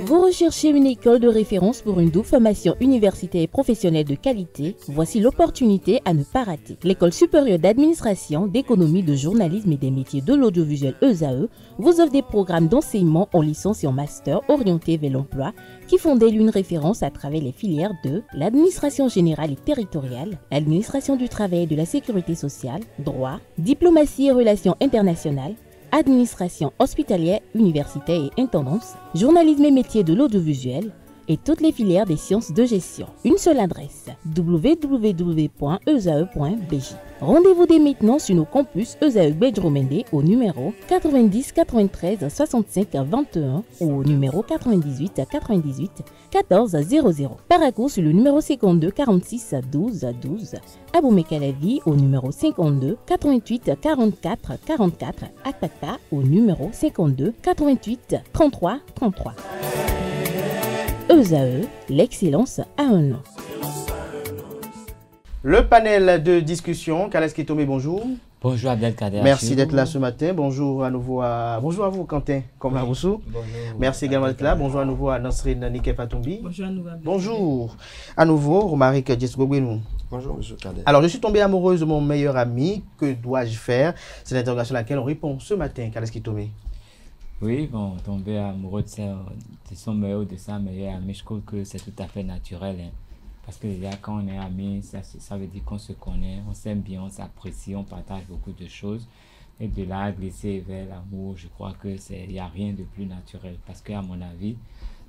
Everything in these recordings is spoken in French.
Vous recherchez une école de référence pour une double formation universitaire et professionnelle de qualité? Voici l'opportunité à ne pas rater. L'École supérieure d'administration, d'économie, de journalisme et des métiers de l'audiovisuel ESAE vous offre des programmes d'enseignement en licence et en master orientés vers l'emploi qui font d'elle une référence à travers les filières de l'administration générale et territoriale, l'administration du travail et de la sécurité sociale, droit, diplomatie et relations internationales, administration hospitalière, universitaire et intendance, journalisme et métiers de l'audiovisuel et toutes les filières des sciences de gestion. Une seule adresse, www.esae.bj. Rendez-vous dès maintenant sur nos campus ESAE Bedjromende au numéro 90 93 65 21 ou au numéro 98 98 14 00. Paracourt sur le numéro 52 46 12 12. Aboumé-Calavi au numéro 52 88 44 44. Akpaka au numéro 52 88 33 33. ESAE, l'excellence a un nom. Le panel de discussion, Kales Kitome, bonjour. Bonjour Abdelkader. Merci d'être là ce matin. Bonjour à nouveau bonjour à vous Quentin Komlaroussou. Merci également d'être là. Bonjour à nouveau à Nasrine Nike Fatumbi. Bonjour à nouveau. Bonjour à nouveau Romaric Djesgogwenou. Bonjour monsieur Kader. Alors je suis tombé amoureuse de mon meilleur ami. Que dois-je faire? C'est l'interrogation à laquelle on répond ce matin, Kales Kitome. Oui, bon, tomber amoureux de son meilleur ou de sa meilleure amie, je trouve que c'est tout à fait naturel. Hein. Parce que déjà, quand on est amis, ça veut dire qu'on se connaît, on s'aime bien, on s'apprécie, on partage beaucoup de choses. Et de là, glisser vers l'amour, je crois qu'il n'y a rien de plus naturel. Parce qu'à mon avis,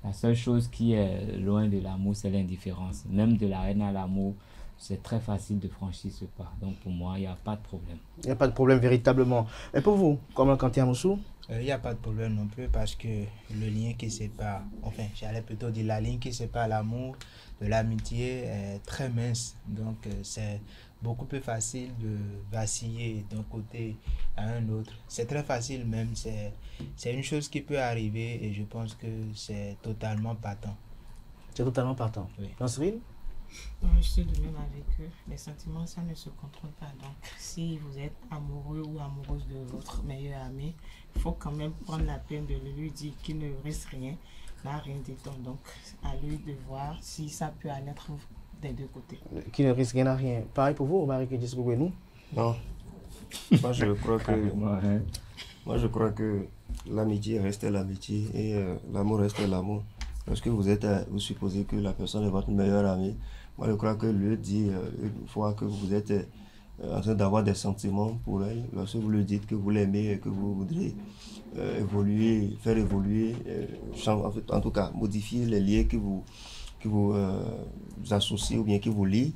la seule chose qui est loin de l'amour, c'est l'indifférence. Même de la haine à l'amour, c'est très facile de franchir ce pas. Donc pour moi, il n'y a pas de problème. Il n'y a pas de problème véritablement. Et pour vous, comment Quentin Amoussou? Il n'y a pas de problème non plus parce que le lien qui sépare, enfin j'allais plutôt dire la ligne qui sépare l'amour de l'amitié est très mince. Donc c'est beaucoup plus facile de vaciller d'un côté à un autre. C'est très facile même, c'est une chose qui peut arriver et je pense que c'est totalement partant. C'est totalement partant. Oui. Nasrine? Je suis de même avec eux. Les sentiments, ça ne se contrôle pas. Donc, si vous êtes amoureux ou amoureuse de votre meilleur ami, il faut quand même prendre la peine de lui dire qu'il ne risque rien, n'a rien dit. Donc, à lui de voir si ça peut aller des deux côtés. Qui ne risque rien à rien. Pareil pour vous, Romaric Djesgogwenou? Non. Moi je crois que l'amitié reste l'amitié et l'amour reste l'amour. Lorsque vous supposez que la personne est votre meilleure amie, moi je crois que lui dit une fois que vous êtes en train d'avoir des sentiments pour elle, lorsque vous lui dites que vous l'aimez et que vous voudrez faire évoluer, en tout cas modifier les liens qui vous associent ou bien qui vous lient,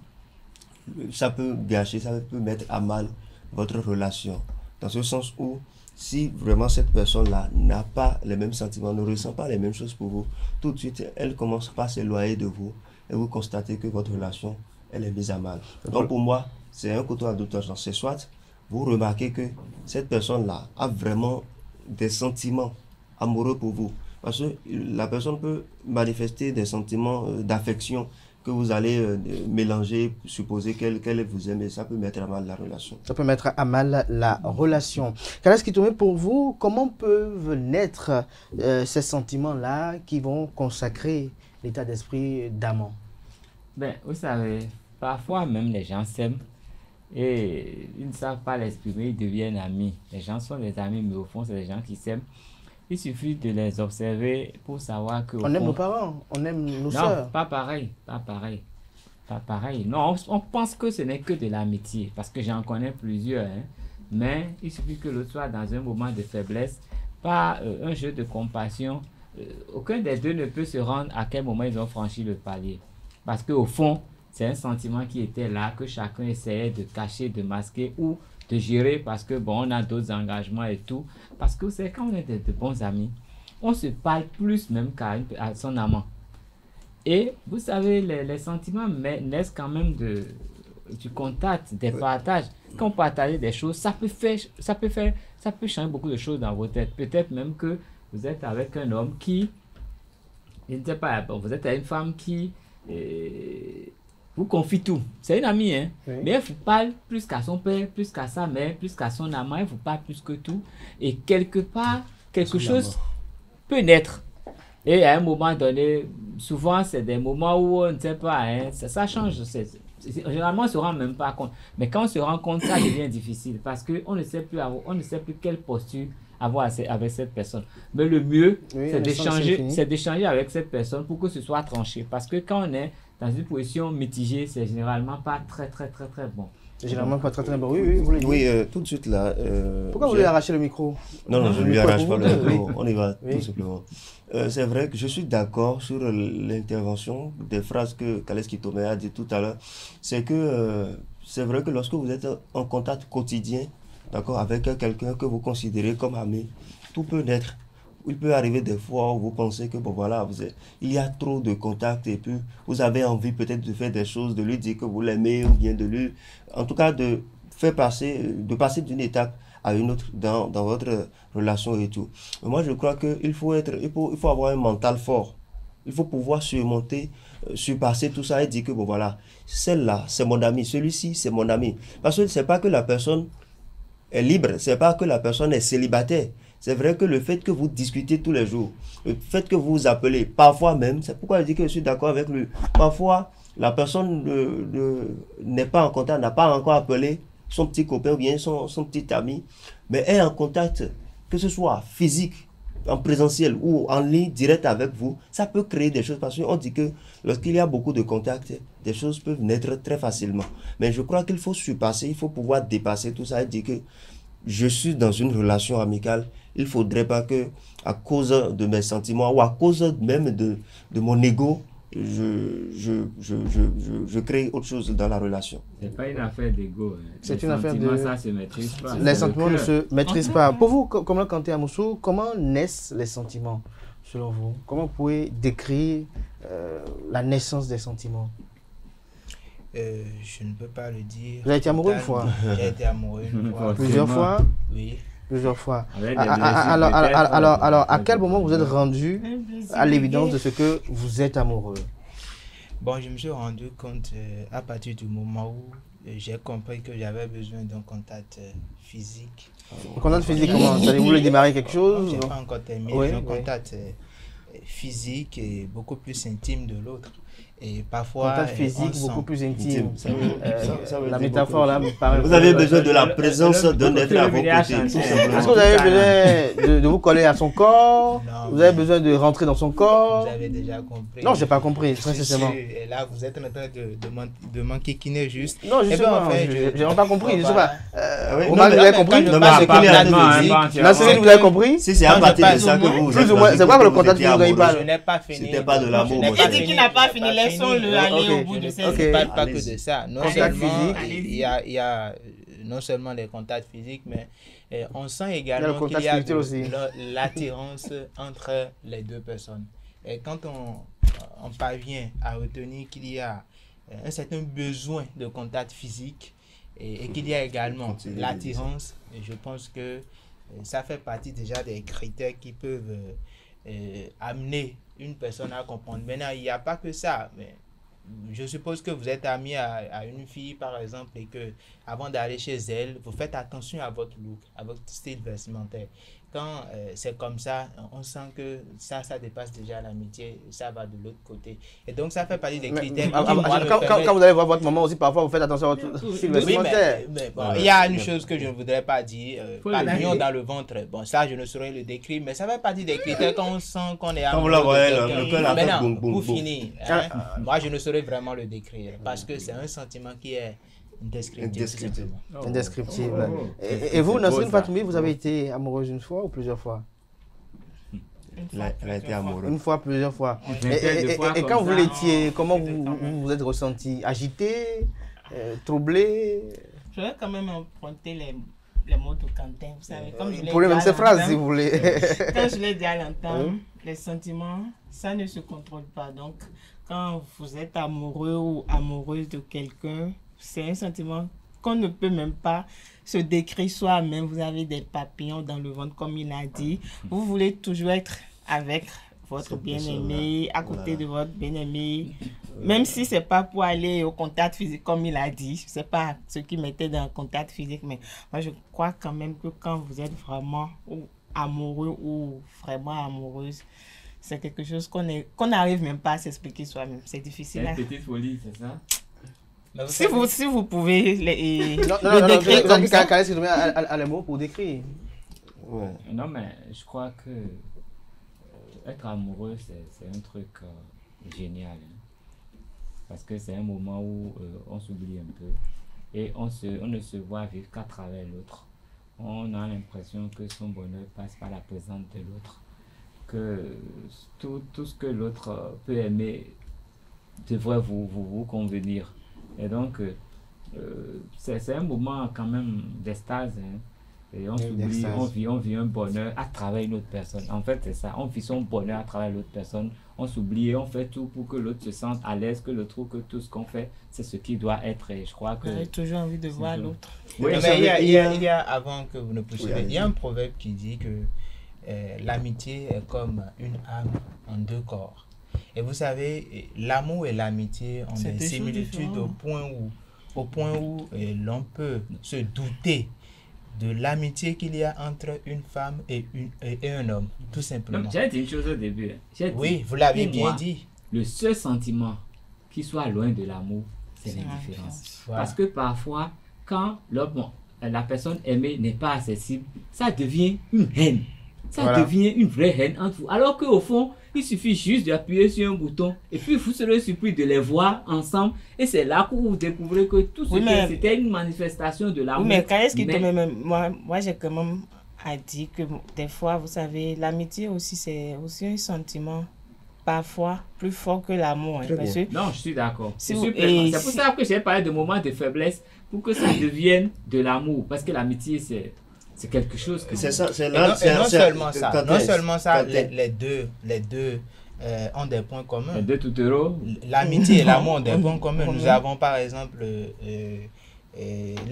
ça peut gâcher, ça peut mettre à mal votre relation. Dans ce sens où si vraiment cette personne-là n'a pas les mêmes sentiments, ne ressent pas les mêmes choses pour vous, tout de suite, elle commence par s'éloigner de vous et vous constatez que votre relation, elle est mise à mal. Donc pour moi, c'est un couteau à double tranchant. C'est soit vous remarquez que cette personne-là a vraiment des sentiments amoureux pour vous. Parce que la personne peut manifester des sentiments d'affection que vous allez mélanger, supposer qu'elle vous aime et ça peut mettre à mal la relation. Ça peut mettre à mal la relation. Kales Kitome, pour vous, comment peuvent naître ces sentiments-là qui vont consacrer l'état d'esprit d'amant? Ben, vous savez, parfois même les gens s'aiment et ils ne savent pas l'exprimer, ils deviennent amis. Les gens sont des amis, mais au fond, c'est des gens qui s'aiment. Il suffit de les observer pour savoir que... On aime nos parents, on aime nos sœurs. Non, pas pareil, pas pareil. Pas pareil. Non, on pense que ce n'est que de l'amitié, parce que j'en connais plusieurs. Hein. Mais il suffit que l'autre soit dans un moment de faiblesse, pas un jeu de compassion. Aucun des deux ne peut se rendre à quel moment ils ont franchi le palier. Parce qu'au fond, c'est un sentiment qui était là, que chacun essayait de cacher, de masquer ou de gérer parce que bon, on a d'autres engagements et tout. Parce que c'est quand on est de bons amis, on se parle plus même qu'à son amant. Et vous savez, les sentiments naissent quand même du contact, des partages. Quand on partage des choses, ça peut changer beaucoup de choses dans votre tête. Peut-être même que vous êtes avec un homme qui, je ne sais pas, bon, vous êtes avec une femme qui vous confie tout. C'est une amie, hein. Oui. Mais elle vous parle plus qu'à son père, plus qu'à sa mère, plus qu'à son amant. Elle vous parle plus que tout. Et quelque part, quelque chose peut naître. Et à un moment donné, souvent, c'est des moments où on ne sait pas, hein, ça change. Généralement, on ne se rend même pas compte. Mais quand on se rend compte, ça devient difficile parce qu'on ne sait plus, on ne sait plus quelle posture avoir avec cette personne. Mais le mieux, c'est d'échanger avec cette personne pour que ce soit tranché. Parce que quand on est dans une position mitigée, c'est généralement pas très bon. C'est généralement pas très bon. Oui, vous voulez dire. Oui, tout de suite là. Pourquoi vous voulez arracher le micro? Non, je ne lui arrache pas le micro. Oui. On y va, Oui. tout simplement. C'est vrai que je suis d'accord sur l'intervention des phrases que Kaleski Tomé a dit tout à l'heure. C'est que c'est vrai que lorsque vous êtes en contact quotidien, d'accord, avec quelqu'un que vous considérez comme ami, tout peut naître. Il peut arriver des fois où vous pensez que bon voilà, il y a trop de contacts et puis vous avez envie peut-être de faire des choses, de lui dire que vous l'aimez ou bien de lui, en tout cas de passer d'une étape à une autre dans votre relation et tout. Mais moi je crois qu'il faut avoir un mental fort. Il faut pouvoir surpasser tout ça et dire que bon voilà, celle-là c'est mon ami, celui-ci c'est mon ami. Parce que c'est pas que la personne est libre, c'est pas que la personne est célibataire. C'est vrai que le fait que vous discutez tous les jours, le fait que vous vous appelez, parfois même, c'est pourquoi je dis que je suis d'accord avec lui, parfois la personne n'est pas en contact, n'a pas encore appelé son petit copain ou bien son petit ami, mais est en contact, que ce soit physique, en présentiel ou en ligne direct avec vous, ça peut créer des choses parce qu'on dit que lorsqu'il y a beaucoup de contacts, des choses peuvent naître très facilement. Mais je crois qu'il faut surpasser, il faut pouvoir dépasser tout ça et dire que je suis dans une relation amicale, il ne faudrait pas que, à cause de mes sentiments ou à cause même de mon ego, je crée autre chose dans la relation. Ce n'est pas une affaire d'ego. Hein. C'est une affaire de... Ça ne se maîtrise pas. Les sentiments ne se maîtrisent pas. Pour vous, comme Kanté Amoussou, comment naissent les sentiments, selon vous? Comment vous pouvez décrire la naissance des sentiments? Je ne peux pas le dire. Vous avez été amoureux une fois? J'ai été amoureux une fois. Plusieurs fois? Oui. Plusieurs fois. Alors, à quel moment vous êtes rendu à l'évidence de ce que vous êtes amoureux? Bon, je me suis rendu compte à partir du moment où j'ai compris que j'avais besoin d'un contact physique. Un contact physique, comment? Vous voulez démarrer quelque chose? Je n'ai pas encore terminé. Oui, un contact physique et beaucoup plus intime de l'autre. Et parfois, contact physique beaucoup plus intime. La dire métaphore là me paraît... Vous avez besoin de la présence d'un être à vos côtés. Est-ce que vous avez besoin de vous coller à son corps? Non, vous avez besoin de rentrer dans son corps? Vous avez déjà compris. Non, je n'ai pas compris, très sincèrement. Et là, vous êtes en train de m'enquiquiner juste. Non, justement, je n'ai pas compris. Je sais pas. Oui, Vous avez compris? Nassiri, vous avez compris? Si c'est à partir de ça que vous plus ou moins, c'est quoi le contact physique dont il parle? Je n'ai pas fini. C'était pas de l'amour. Il dit qu'il n'a pas fini, laissons-le aller au bout de Je ne parle pas que de ça. Non Contact seulement physique. il y a non seulement les contacts physiques, mais on sent Il y a le également contact qu'il y a spirituel aussi. l'attirance entre les deux personnes. Et quand on parvient à retenir qu'il y a un certain besoin de contact physique et qu'il y a également l'attirance, je pense que ça fait partie déjà des critères qui peuvent amener une personne à comprendre. Maintenant, il n'y a pas que ça, mais je suppose que vous êtes ami à une fille, par exemple, et que avant d'aller chez elle, vous faites attention à votre look, à votre style vestimentaire. Quand c'est comme ça, on sent que ça dépasse déjà l'amitié, ça va de l'autre côté. Et donc, ça fait partie des critères. Quand vous allez voir votre maman aussi, parfois vous faites attention à votre style vestimentaire. Mais bon, il y a une chose que je ne voudrais pas dire, papillon dans le ventre. Bon, ça, je ne saurais le décrire, mais ça fait partie des critères quand on sent qu'on est amoureux. Quand vous la voyez, le cœur la fait Maintenant, boum, boum, pour boum. finir, hein, moi, je ne saurais vraiment le décrire parce que c'est un sentiment qui est indescriptible. Indescriptible. Et vous, Nasrine Fatoumi, vous avez été amoureuse une fois ou plusieurs fois? Elle a été amoureuse. Une fois, plusieurs fois. Et quand vous l'étiez, comment vous vous êtes ressenti? Agité? Troublé? Je vais quand même emprunter les mots de Quentin. Vous savez, comme je l'ai Vous pouvez dit même à ces phrases l'instant, si vous voulez. Quand je l'ai dit à l'instant, les sentiments, ça ne se contrôle pas. Donc, quand vous êtes amoureux ou amoureuse de quelqu'un, c'est un sentiment qu'on ne peut même pas se décrire soi-même. Vous avez des papillons dans le ventre, comme il a dit. Vous voulez toujours être avec votre bien-aimé, à côté de votre bien-aimé. Même si ce n'est pas pour aller au contact physique, comme il a dit. Je ne sais pas ce qui mettait dans le contact physique, mais moi, je crois quand même que quand vous êtes vraiment amoureux ou vraiment amoureuse, c'est quelque chose qu'on n'arrive même pas à s'expliquer soi-même. C'est difficile. C'est une petite folie, c'est ça? Si vous pouvez Non, le décrire comme ça. Qu'est-ce que tu mets à les mots pour décrire? Ouais. Non, mais je crois que être amoureux, c'est un truc génial. Hein. Parce que c'est un moment où on s'oublie un peu et on ne se voit vivre qu'à travers l'autre. On a l'impression que son bonheur passe par la présence de l'autre. Que tout ce que l'autre peut aimer devrait vous convenir. Et donc, c'est un moment quand même d'extase. Hein. Et on s'oublie, on vit un bonheur à travers une autre personne. En fait, c'est ça. On vit son bonheur à travers l'autre personne. On s'oublie et on fait tout pour que l'autre se sente à l'aise, que l'autre trouve que tout ce qu'on fait, c'est ce qui doit être. Et je crois que... J'ai toujours envie de voir l'autre. Oui, mais il y a, avant que vous ne poursuiviez, il y a un proverbe qui dit que l'amitié est comme une âme en deux corps. Et vous savez, l'amour et l'amitié ont des similitudes au point où l'on peut se douter de l'amitié qu'il y a entre une femme et un homme, tout simplement. J'ai dit une chose au début. Oui, vous l'avez bien dit. Le seul sentiment qui soit loin de l'amour, c'est l'indifférence. Voilà. Parce que parfois, quand la personne aimée n'est pas accessible, ça devient une haine. Ça devient une vraie haine entre vous. Alors qu'au fond, il suffit juste d'appuyer sur un bouton et puis vous serez surpris de les voir ensemble. Et c'est là que vous découvrez que tout ce c'était une manifestation de l'amour. Oui, mais moi j'ai quand même dit que des fois, vous savez, l'amitié aussi, c'est aussi un sentiment parfois plus fort que l'amour. Hein, non, je suis d'accord. C'est pour ça que j'ai parlé de moments de faiblesse pour que ça devienne de l'amour. Parce que l'amitié, c'est quelque chose que... C'est ça, non seulement ça, les deux ont des points communs. Les deux touteurs. L'amitié et l'amour ont des points communs. Nous avons par exemple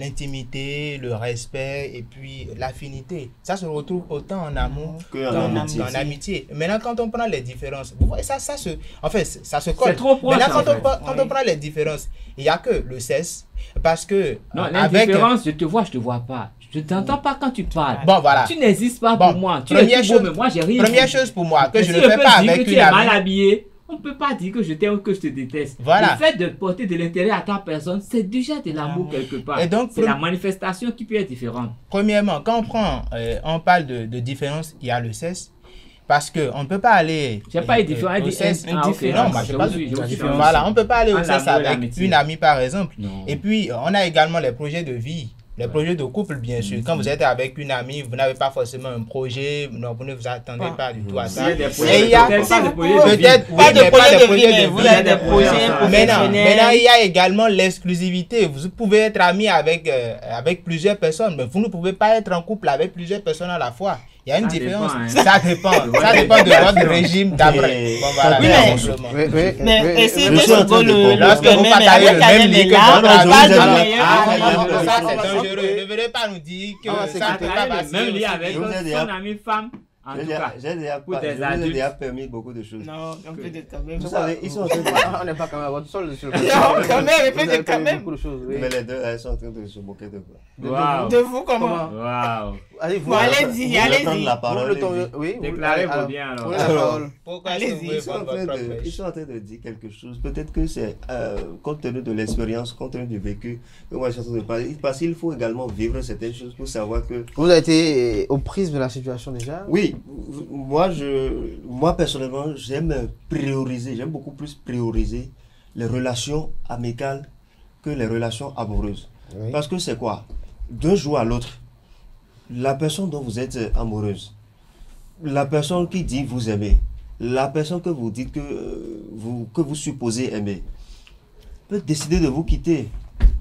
l'intimité, le respect et puis l'affinité. Ça se retrouve autant en amour qu'en amitié. Maintenant, quand on prend les différences, vous voyez, ça se colle. C'est trop proche. Maintenant, quand on prend les différences, il n'y a que le cesse. Parce que... Non, l'indifférence, je te vois pas. Je ne t'entends pas quand tu parles. Bon, voilà. Tu n'existes pas pour moi. Tu es tout beau, mais moi, j'ai rien. Première chose pour moi, que je ne fais pas avec une amie. Tu es mal habillé. On ne peut pas dire que je t'aime ou que je te déteste. Voilà. Le fait de porter de l'intérêt à ta personne, c'est déjà de l'amour quelque part. Et donc, c'est la manifestation qui peut être différente. Premièrement, quand on parle de différence, il y a le cesse. Parce qu'on ne peut pas aller... Je n'ai pas eu différence. Non, moi, je pas différence. Voilà, on ne peut pas aller au cesse avec une amie, par exemple. Non. Et puis, on a également les projets de vie. Les projets de couple, bien sûr. Quand vous êtes avec une amie, vous n'avez pas forcément un projet, non, vous ne vous attendez pas du tout à ça. Et il y a peut-être pas de projets de vie, vous avez des projets professionnels. Maintenant, il y a également l'exclusivité. Vous pouvez être ami avec plusieurs personnes, mais vous ne pouvez pas être en couple avec plusieurs personnes à la fois. Il y a une différence. Ça dépend de votre régime d'après. Bon, voilà. Mais si lorsque vous partagez le même lit que votre ami, ça c'est dangereux. Ne venez pas nous dire que ça ne peut pas passer. Même lit avec son ami femme. J'ai déjà permis beaucoup de choses. Non, on peut dire quand même. Vous savez, ils sont on n'est pas quand même à votre sol. Quand même, il peut dire quand même. Mais les deux, elles sont en train de se moquer de vous. De vous, comment? Waouh. Allez-y. La parole. Oui, déclarez-vous bien alors. Pourquoi ils sont en train de dire quelque chose. Peut-être que c'est compte tenu de l'expérience, compte tenu du vécu que moi je suis en train de parler. Parce qu'il faut également vivre certaines choses pour savoir que... Vous avez été aux prises de la situation déjà? Oui, moi personnellement, j'aime beaucoup plus prioriser les relations amicales que les relations amoureuses. Oui. Parce que c'est quoi? D'un jour à l'autre, la personne dont vous êtes amoureuse, la personne qui dit vous aimez, la personne que vous dites que vous supposez aimer, peut décider de vous quitter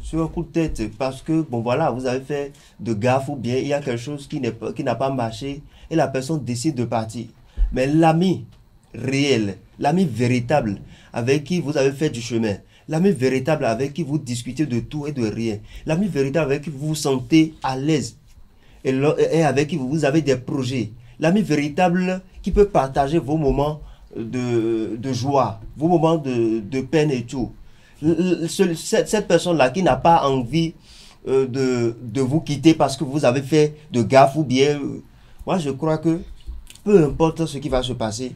sur un coup de tête parce que, bon voilà, vous avez fait de gaffe ou bien il y a quelque chose qui n'a pas marché et la personne décide de partir. Mais l'ami réel, l'ami véritable avec qui vous avez fait du chemin, l'ami véritable avec qui vous discutez de tout et de rien, l'ami véritable avec qui vous vous sentez à l'aise et avec qui vous avez des projets, l'ami véritable qui peut partager vos moments de joie, vos moments de peine et tout. Cette personne-là qui n'a pas envie de vous quitter parce que vous avez fait de gaffe ou bien... moi, je crois que peu importe ce qui va se passer,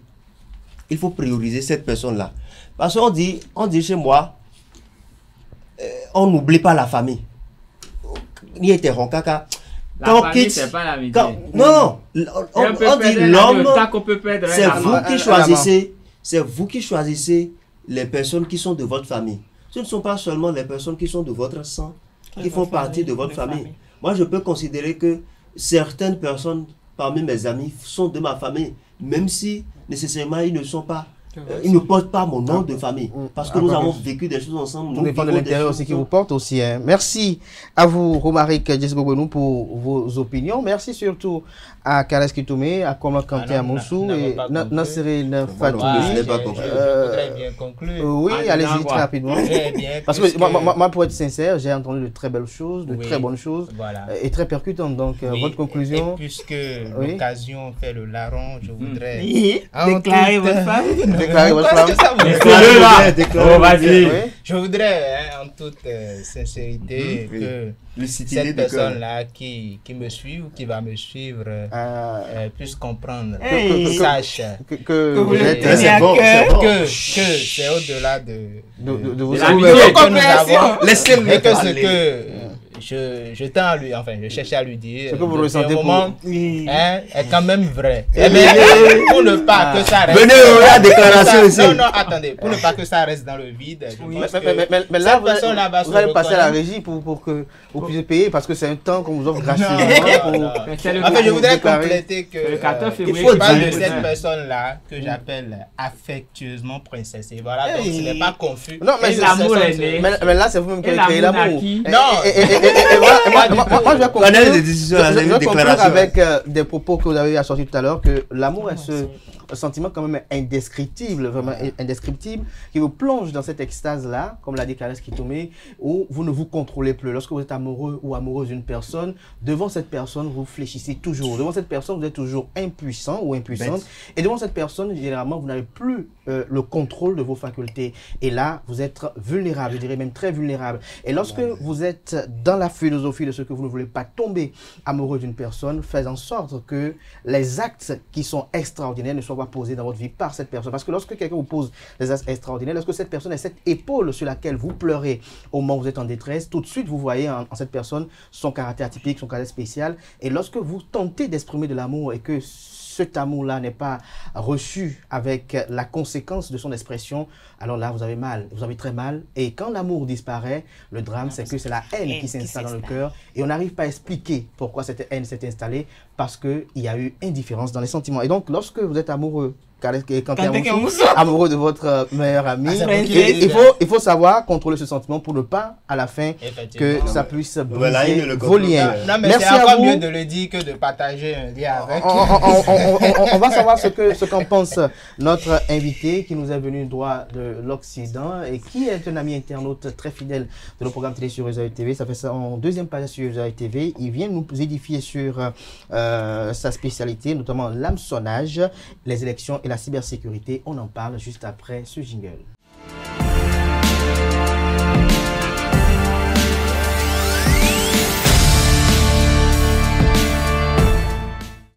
il faut prioriser cette personne-là. Parce qu'on dit chez moi, on n'oublie pas la famille. Ni était ronkaka. La famille, c'est pas l'amitié. Non, on dit l'homme, c'est vous qui choisissez. C'est vous qui choisissez les personnes qui sont de votre famille. Ce ne sont pas seulement les personnes qui sont de votre sang, qui font partie de votre famille. Moi, je peux considérer que certaines personnes parmi mes amis sont de ma famille, même si nécessairement ils ne sont pas. Ils ne portent pas mon nom de famille parce que nous avons vécu des choses ensemble. Tout dépend de l'intérieur aussi qui vous porte aussi. Hein. Merci à vous, Romaric Djesgobenou, pour vos opinions. Merci surtout à Kales Kitoumé, à Koma Kanté Amoussou et Nasserine Fatoumi. Je voudrais bien conclure. Oui, allez-y très rapidement. Parce que moi, pour être sincère, j'ai entendu de très belles choses, de très bonnes choses et très percutantes. Donc, votre conclusion. Et puisque l'occasion fait le larron, je voudrais déclarer votre femme. Déclarer votre femme. Je voudrais, en toute sincérité, que cette personne-là qui me suit ou qui va me suivre puisse comprendre, sache que vous êtes que c'est au-delà de vos que nous avons. Laissez-moi que je tends à lui, enfin, je cherche à lui dire. Ce que vous ressentez est quand même vrai. Mais pour ne pas que ça reste. Venez à la déclaration ici. Non, attendez. Pour ne pas que ça reste dans le vide. Mais là, vous allez passer à la régie pour que vous puissiez payer parce que c'est un temps qu'on vous offre gracieusement. Enfin, je voudrais compléter que il faut parler de cette personne-là que j'appelle affectueusement princesse. Et voilà, donc ce n'est pas confus. Non, mais l'amour est né. Mais là, c'est vous-même qui avez créé l'amour. Non. Moi, je vais conclure avec des propos que vous avez assortis tout à l'heure, que l'amour est ce sentiment quand même indescriptible, vraiment indescriptible, qui vous plonge dans cette extase-là, comme l'a dit Kales Kitoumé, où vous ne vous contrôlez plus. Lorsque vous êtes amoureux ou amoureuse d'une personne, devant cette personne, vous fléchissez toujours. Devant cette personne, vous êtes toujours impuissant ou impuissante. Et devant cette personne, généralement, vous n'avez plus le contrôle de vos facultés. Et là, vous êtes vulnérable, je dirais même très vulnérable. Et lorsque vous êtes dans la philosophie de ce que vous ne voulez pas tomber amoureux d'une personne, faites en sorte que les actes qui sont extraordinaires ne soient pas posés dans votre vie par cette personne. Parce que lorsque quelqu'un vous pose des actes extraordinaires, lorsque cette personne est cette épaule sur laquelle vous pleurez au moment où vous êtes en détresse, tout de suite vous voyez en cette personne son caractère atypique, son caractère spécial. Et lorsque vous tentez d'exprimer de l'amour et que cet amour-là n'est pas reçu avec la conséquence de son expression, alors là, vous avez mal, vous avez très mal. Et quand l'amour disparaît, le drame, c'est que c'est la haine qui s'installe dans le cœur. Et on n'arrive pas à expliquer pourquoi cette haine s'est installée, parce qu'il y a eu indifférence dans les sentiments. Et donc, lorsque vous êtes amoureux, quand amoureux de votre meilleur ami, il faut savoir contrôler ce sentiment pour ne pas, à la fin, que ça puisse briser vos liens. Non, mais c'est encore mieux de le dire que de partager un lien avec. On va savoir ce qu'en pense notre invité qui nous est venu droit de l'Occident et qui est un ami internaute très fidèle de nos programmes télé sur Réseau TV. Ça fait ça en deuxième page sur Réseau TV. Il vient nous édifier sur sa spécialité, notamment l'hameçonnage, les élections et la cybersécurité. On en parle juste après ce jingle.